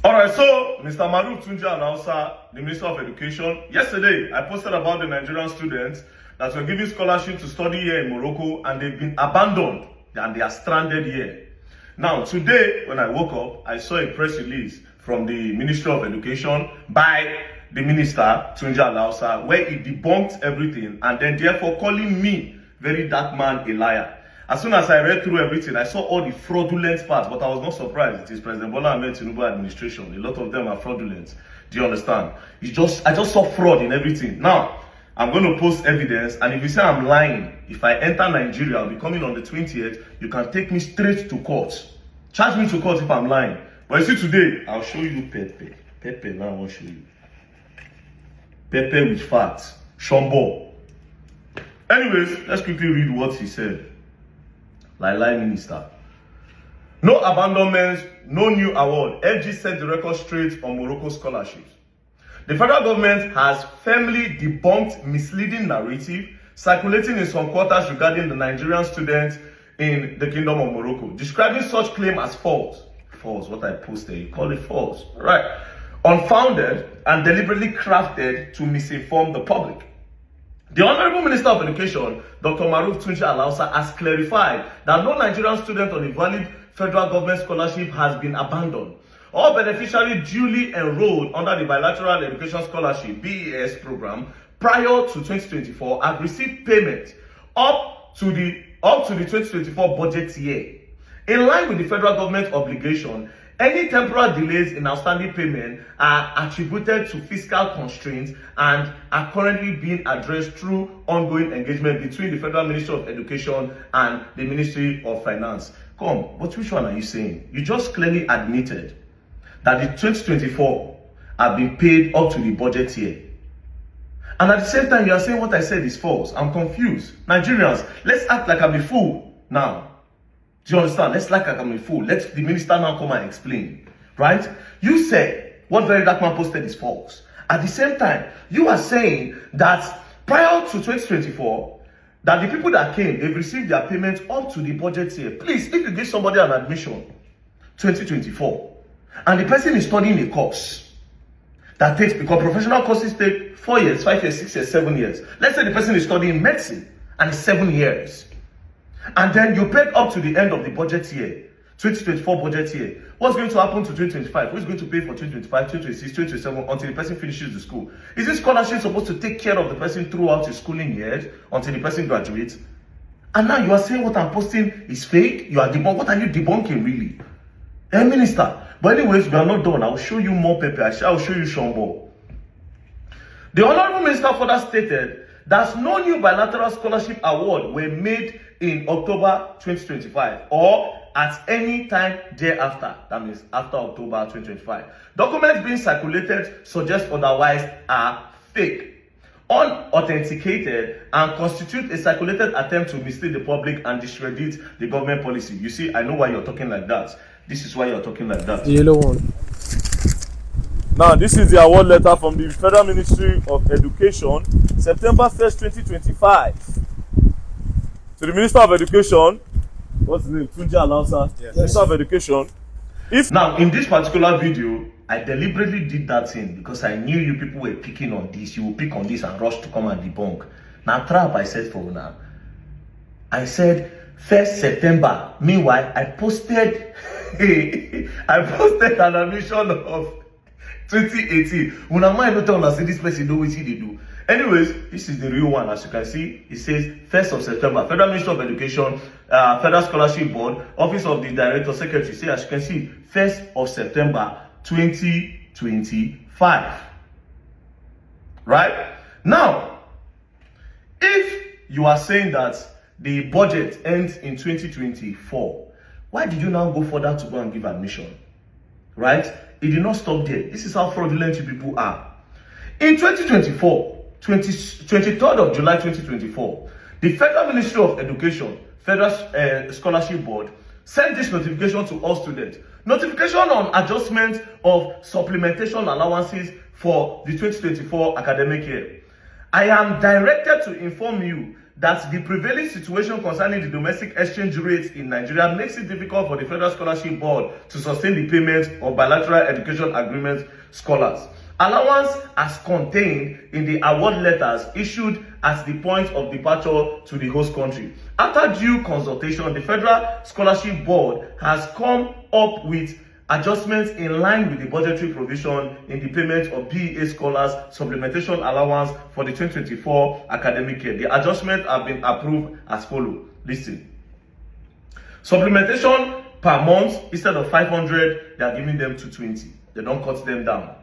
All right, so Mr. DRtunjialausa, the Minister of Education, yesterday I posted about the Nigerian students that were given scholarship to study here in Morocco and they've been abandoned and they are stranded here. Now, today, when I woke up, I saw a press release from the Ministry of Education by the Minister, DRtunjialausa, where he debunked everything and then therefore calling me, very dark man, a liar. As soon as I read through everything, I saw all the fraudulent parts, but I was not surprised. It is President Bola Ahmed Tinubu administration. A lot of them are fraudulent. Do you understand? I just saw fraud in everything. Now, I'm going to post evidence, and if you say I'm lying, if I enter Nigeria, I'll be coming on the 20th, you can take me straight to court. Charge me to court if I'm lying. But you see, today, I'll show you Pepe. Pepe, now I want to show you. Pepe with facts. Shombo. Anyways, let's quickly read what he said. Lai Minister. No abandonments, no new award. FG set the record straight on Morocco scholarships. The federal government has firmly debunked misleading narrative circulating in some quarters regarding the Nigerian students in the Kingdom of Morocco, describing such claim as false. False, what I posted, you call it false. Right. Unfounded and deliberately crafted to misinform the public. The Honorable Minister of Education, Dr. DRtunjialausa, has clarified that no Nigerian student on a valid federal government scholarship has been abandoned. All beneficiaries duly enrolled under the Bilateral Education Scholarship (BES) program prior to 2024 have received payment up to the 2024 budget year. In line with the federal government obligation, any temporal delays in outstanding payment are attributed to fiscal constraints and are currently being addressed through ongoing engagement between the Federal Ministry of Education and the Ministry of Finance. Come, but which one are you saying? You just clearly admitted that the 2024 have been paid up to the budget year. And at the same time, you are saying what I said is false. I'm confused. Nigerians, let's act like I'm a fool now. Do you understand? Let's like I'm a fool. Let the minister now come and explain. Right? You said what very dark man posted is false. At the same time, you are saying that prior to 2024, that the people that came, they've received their payments up to the budget year. Please, if you give somebody an admission 2024, and the person is studying a course that takes, because professional courses take 4 years, 5 years, 6 years, 7 years. Let's say the person is studying medicine and it's 7 years. And then you paid up to the end of the budget year, 2024 budget year. What's going to happen to 2025? Who's going to pay for 2025, 2026, 2027 until the person finishes the school? Is this scholarship supposed to take care of the person throughout his schooling years until the person graduates? And now you are saying what I'm posting is fake? You are debunking. What are you debunking really? Minister. But anyways, we are not done. I'll show you more Pepe. I'll show you Shombo. The Honorable Minister further stated that no new bilateral scholarship award were made in October 2025 or at any time thereafter. That means after October 2025. Documents being circulated suggest otherwise are fake, unauthenticated, and constitute a circulated attempt to mislead the public and discredit the government policy. You see, I know why you're talking like that. This is why you're talking like that. The yellow one. Now, this is the award letter from the Federal Ministry of Education, September 1st, 2025. To the Minister of Education, what's his name? DRtunjialausa, yes. Minister of Education. Now, in this particular video, I deliberately did that thing because I knew you people were picking on this. You will pick on this and rush to come and debunk. Now, trap, I said for now. I said 1st September. Meanwhile, I posted an admission of 2018. When I might not tell us this person know what they do. Anyways, this is the real one. As you can see, it says 1st of September. Federal Ministry of Education, Federal Scholarship Board, Office of the Director Secretary. See, as you can see, 1st of September 2025. Right? Now, if you are saying that the budget ends in 2024, why did you now go further to go and give admission? Right? It did not stop there. This is how fraudulent you people are. In 2024, 23rd of July 2024, the Federal Ministry of Education, Federal Scholarship Board, sent this notification to all students. Notification on adjustment of supplementation allowances for the 2024 academic year. I am directed to inform you that the prevailing situation concerning the domestic exchange rates in Nigeria makes it difficult for the Federal Scholarship Board to sustain the payment of bilateral education agreement scholars. Allowance as contained in the award letters issued as the point of departure to the host country. After due consultation, the Federal Scholarship Board has come up with adjustments in line with the budgetary provision in the payment of BEA scholars supplementation allowance for the 2024 academic year. The adjustments have been approved as follows. Listen. Supplementation per month, instead of 500, they are giving them 220. They don't cut them down.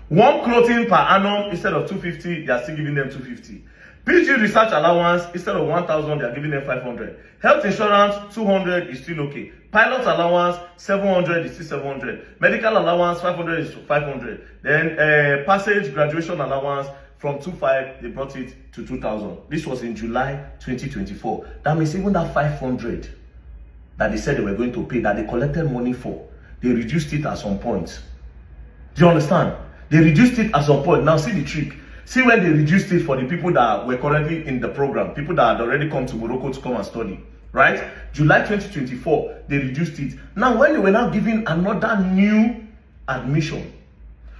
One clothing per annum, instead of 250, they are still giving them 250. PG research allowance, instead of 1,000, they are giving them 500. Health insurance, 200 is still okay. Pilot allowance, 700 is still 700. Medical allowance, 500 is 500. Then passage graduation allowance, from 2,500, they brought it to 2,000. This was in July 2024. That means even that 500 that they said they were going to pay, that they collected money for, they reduced it at some point. Do you understand? They reduced it at some point. Now see the trick. See when they reduced it for the people that were currently in the program, people that had already come to Morocco to come and study, right? July 2024, they reduced it. Now when they were now giving another new admission,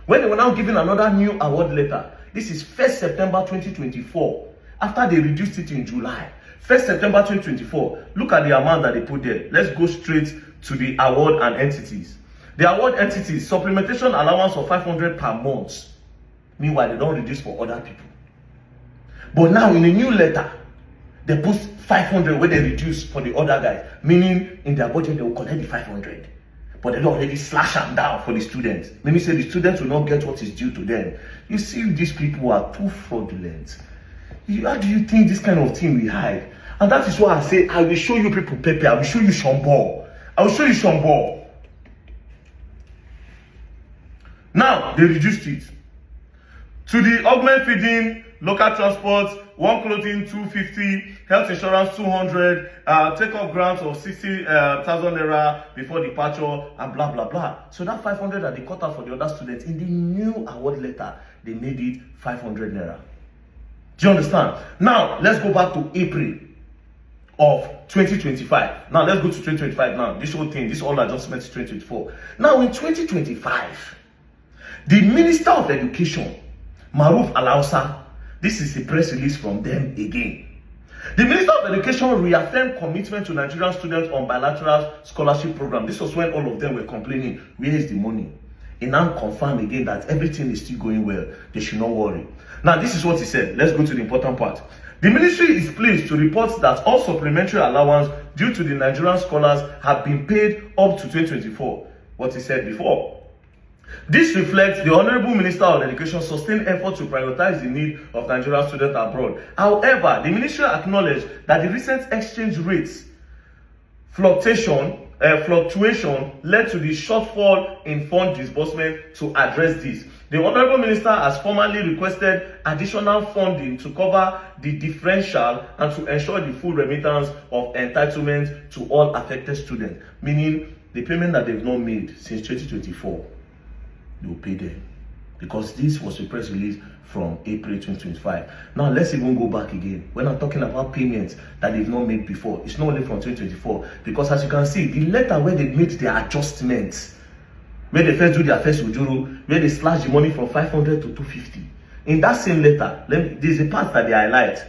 when they were now giving another new award letter, this is 1st September 2024, after they reduced it in July. 1st September 2024, look at the amount that they put there. Let's go straight to the award and entities. The award entities, supplementation allowance of 500 per month. Meanwhile, they don't reduce for other people. But now in a new letter, they put 500 where they reduce for the other guys. Meaning in their budget, they will collect the 500. But they don't already slash them down for the students. Meaning say the students will not get what is due to them. You see, these people are too fraudulent. How do you think this kind of thing we hide? And that is why I say, I will show you people Pepe. I will show you Shombo. I will show you Shombo. Now, they reduced it. To the augment feeding, local transport, one clothing 250, health insurance 200, take-off grants of 60,000 naira before departure, and blah, blah, blah. So that 500 that they cut out for the other students, in the new award letter, they made it 500 naira. Do you understand? Now, let's go back to April of 2025. Now, let's go to 2025 now. This whole thing, this all adjustments to 2024. Now, in 2025, the Minister of Education, MOROCCO, this is a press release from them again. The Minister of Education reaffirmed commitment to Nigerian students on bilateral scholarship program. This was when all of them were complaining, where is the money? He now confirmed again that everything is still going well. They should not worry. Now, this is what he said. Let's go to the important part. The ministry is pleased to report that all supplementary allowance due to the Nigerian scholars have been paid up to 2024. What he said before. This reflects the Honorable Minister of Education's sustained effort to prioritize the need of Nigerian students abroad. However, the ministry acknowledged that the recent exchange rates fluctuation led to the shortfall in fund disbursement. To address this, the Honorable Minister has formally requested additional funding to cover the differential and to ensure the full remittance of entitlement to all affected students, meaning the payment that they've not made since 2024. They will pay them, because this was a press release from April 2025. Now let's even go back again. When I'm talking about payments that they've not made before, it's not only from 2024, because as you can see, the letter where they made their adjustments, where they first do their first ujuru, where they slash the money from 500 to 250. In that same letter, there's a part that they highlight.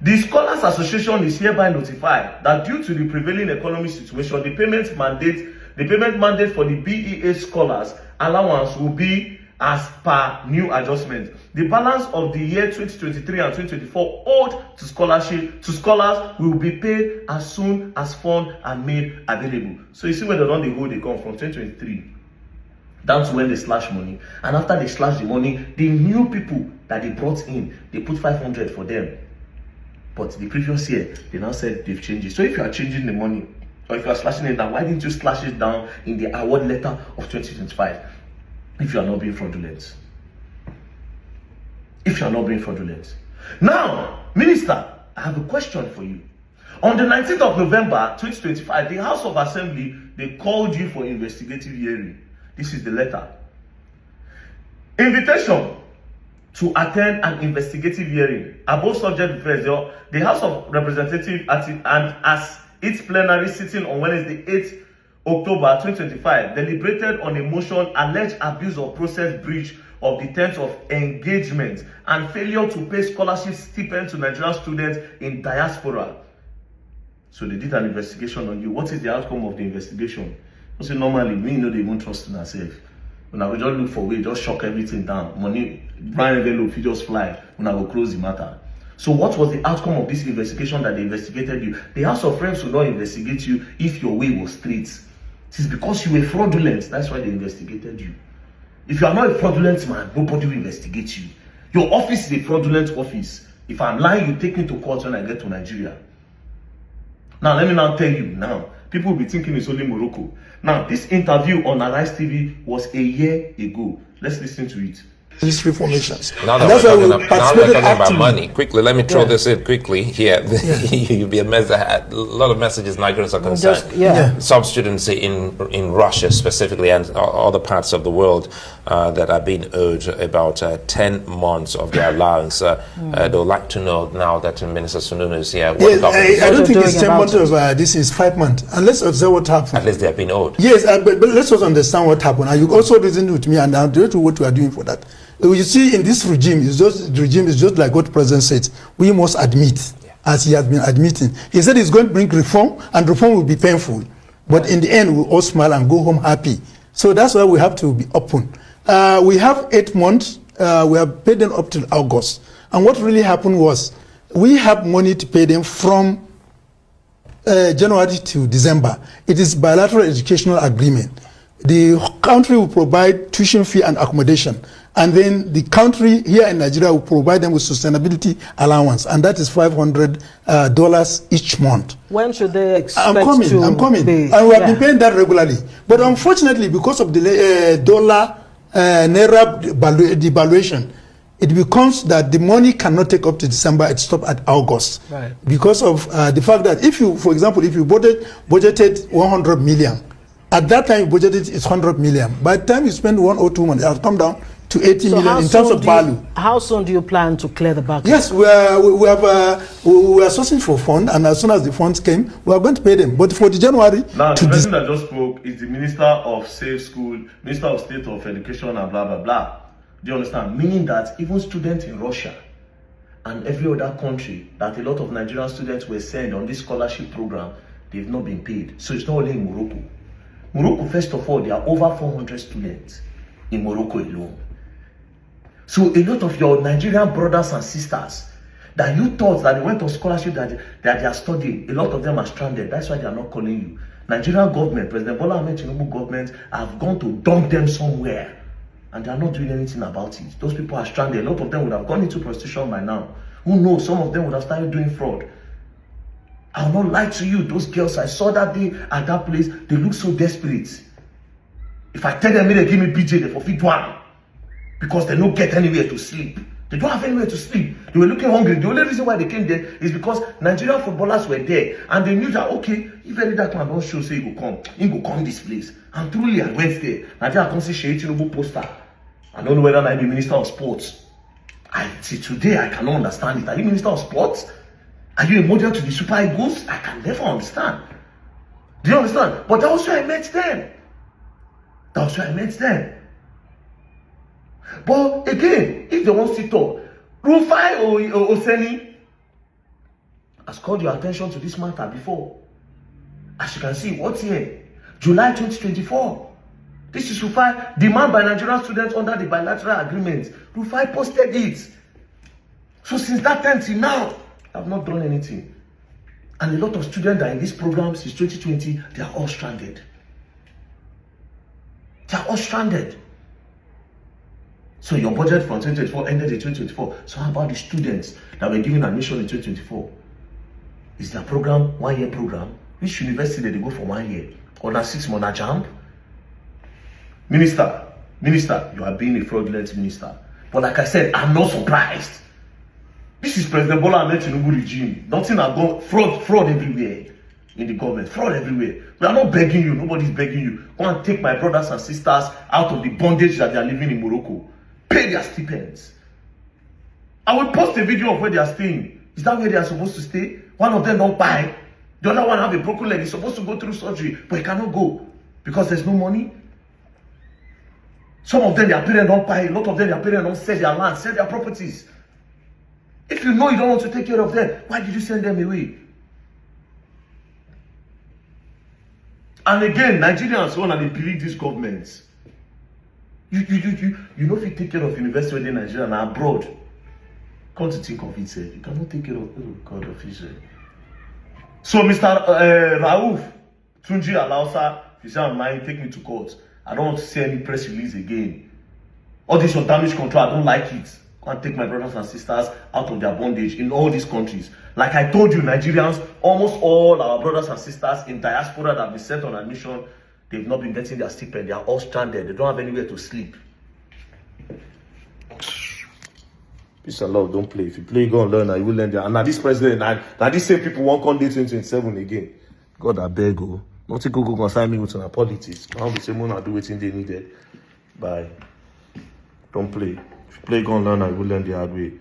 The Scholars Association is hereby notified that due to the prevailing economic situation, the payment mandate for the BEA scholars allowance will be as per new adjustment. The balance of the year 2023 and 2024 owed to scholars will be paid as soon as funds are made available. So you see where they come from 2023 down to when they slash money, and after they slash the money, the new people that they brought in, they put 500 for them. But the previous year, they now said they've changed it. So if you are changing the money, or if you are slashing it down, why didn't you slash it down in the award letter of 2025? If you are not being fraudulent. If you are not being fraudulent. Now, Minister, I have a question for you. On the 19th of November 2025, the House of Assembly, they called you for investigative hearing. This is the letter. Invitation to attend an investigative hearing. Above subject affairs, the House of Representatives and as its plenary sitting on Wednesday, 8th October 2025, deliberated on a motion alleged abuse of process breach of the terms of engagement and failure to pay scholarship stipend to Nigerian students in diaspora. So they did an investigation on you. What is the outcome of the investigation? You see, normally, we know they won't trust in ourselves. When I will just look for way, just shock everything down. Money, Brian envelope, you just fly. When I will close the matter. So what was the outcome of this investigation that they investigated you? The House of Reps will not investigate you if your way was straight. It is because you were fraudulent. That's why they investigated you. If you are not a fraudulent man, nobody will investigate you. Your office is a fraudulent office. If I'm lying, you take me to court when I get to Nigeria. Now, let me now tell you now. People will be thinking it's only Morocco. Now, this interview on Arise TV was a year ago. Let's listen to it. History formations. Now that we're talking about money, quickly, let me throw this in quickly here. You'll be amazed at a lot of messages Nigerians are concerned. Some students in Russia specifically and other parts of the world that are being owed about 10 months of their allowance. They would like to know now that Minister Sununu is here. Yes, I don't think it's 10 months of this is 5 months. And let's observe what happened. At least they have been owed. Yes, but let's also understand what happened. And you also reason with me, and I'll do what we are doing for that. You see, in this regime, is just like what the president said. We must admit, as he has been admitting. He said he's going to bring reform, and reform will be painful. But in the end, we'll all smile and go home happy. So that's why we have to be open. We have 8 months. We have paid them up till August. And what really happened was, we have money to pay them from January to December. It is bilateral educational agreement. The country will provide tuition fee and accommodation. And then the country here in Nigeria will provide them with sustainability allowance, and that is $500 each month. When should they expect I'm coming. Pay? And we have been paying that regularly. But unfortunately, because of the dollar naira devaluation, it becomes that the money cannot take up to December. It stops at August. Right. Because of the fact that if you, for example, if you budgeted 100 million, at that time you budgeted it's 100 million. By the time you spend 1 or 2 months, it has come down to 80 million in terms of value. How soon do you plan to clear the backlog? Yes, we are sourcing for funds, and as soon as the funds came, we are going to pay them. But for the January... Now, the person that just spoke is the Minister of Safe School, Minister of State of Education, and blah, blah, blah. Do you understand? Meaning that even students in Russia and every other country that a lot of Nigerian students were sent on this scholarship program, they've not been paid. So it's not only in Morocco. Morocco, first of all, there are over 400 students in Morocco alone. So a lot of your Nigerian brothers and sisters that you thought that they went on scholarship that they are studying, a lot of them are stranded. That's why they are not calling you. Nigerian government, President Bola Ahmed Tinubu government have gone to dump them somewhere, and they are not doing anything about it. Those people are stranded. A lot of them would have gone into prostitution by now. Who knows? Some of them would have started doing fraud. I'll not lie to you. Those girls I saw that day at that place, they look so desperate. If I tell them they give me PJ, they forfeit one. Because they don't get anywhere to sleep. They don't have anywhere to sleep. They were looking hungry. The only reason why they came there is because Nigerian footballers were there. And they knew that, okay, if any that man don't show, say he go come this place. And truly, I went there. Nigeria can see Sheikh Tinubu poster. I don't know whether I be Minister of Sports. Today, I cannot understand it. Are you Minister of Sports? Are you a model to the Super Eagles? I can never understand. Do you understand? But that was where I met them. But again, if they want to talk, Rufai or Oseni has called your attention to this matter before. As you can see, what's here? July 2024. This is Rufai, demand by Nigerian students under the bilateral agreement. Rufai posted it. So since that time till now, I have not done anything. And a lot of students that are in this program since 2020, they are all stranded. So your budget from 2024 ended in 2024. So how about the students that were given admission in 2024? Is their program 1 year program? Which university did they go for 1 year? Or na 6 month jump? Minister, you are being a fraudulent minister. But like I said, I'm not surprised. This is President Bola Ahmed Tinubu regime. Nothing has gone fraud everywhere in the government. Fraud everywhere. We are not begging you. Nobody's begging you. Go and take my brothers and sisters out of the bondage that they are living in Morocco. Pay their stipends. I will post a video of where they are staying. Is that where they are supposed to stay? One of them don't buy. The other one have a broken leg. He's supposed to go through surgery, but he cannot go because there's no money. Some of them, their parents don't buy. A lot of them, their parents don't sell their land, sell their properties. If you know you don't want to take care of them, why did you send them away? And again, Nigerians want to believe these governments. You know if you take care of university within Nigeria and abroad, come to think of it, you cannot take care of, oh God of Israel. So Mr. Rauf Tunjialausa, if you say I'm lying, take me to court. I don't want to see any press release again. All this your damage control, I don't like it. Go and take my brothers and sisters out of their bondage in all these countries. Like I told you, Nigerians, almost all our brothers and sisters in diaspora that have been sent on a mission, they've not been getting their stipend. They are all stranded. They don't have anywhere to sleep. Peace and love, don't play. If you play, go and learn, and you will learn there. And now this president, now these same people won't come day 2027 again. God, I beg you. Not to go consign me with politics. I'll be saying, I do what they needed. Bye. Don't play. If you play, go and learn, and you will learn the hard way.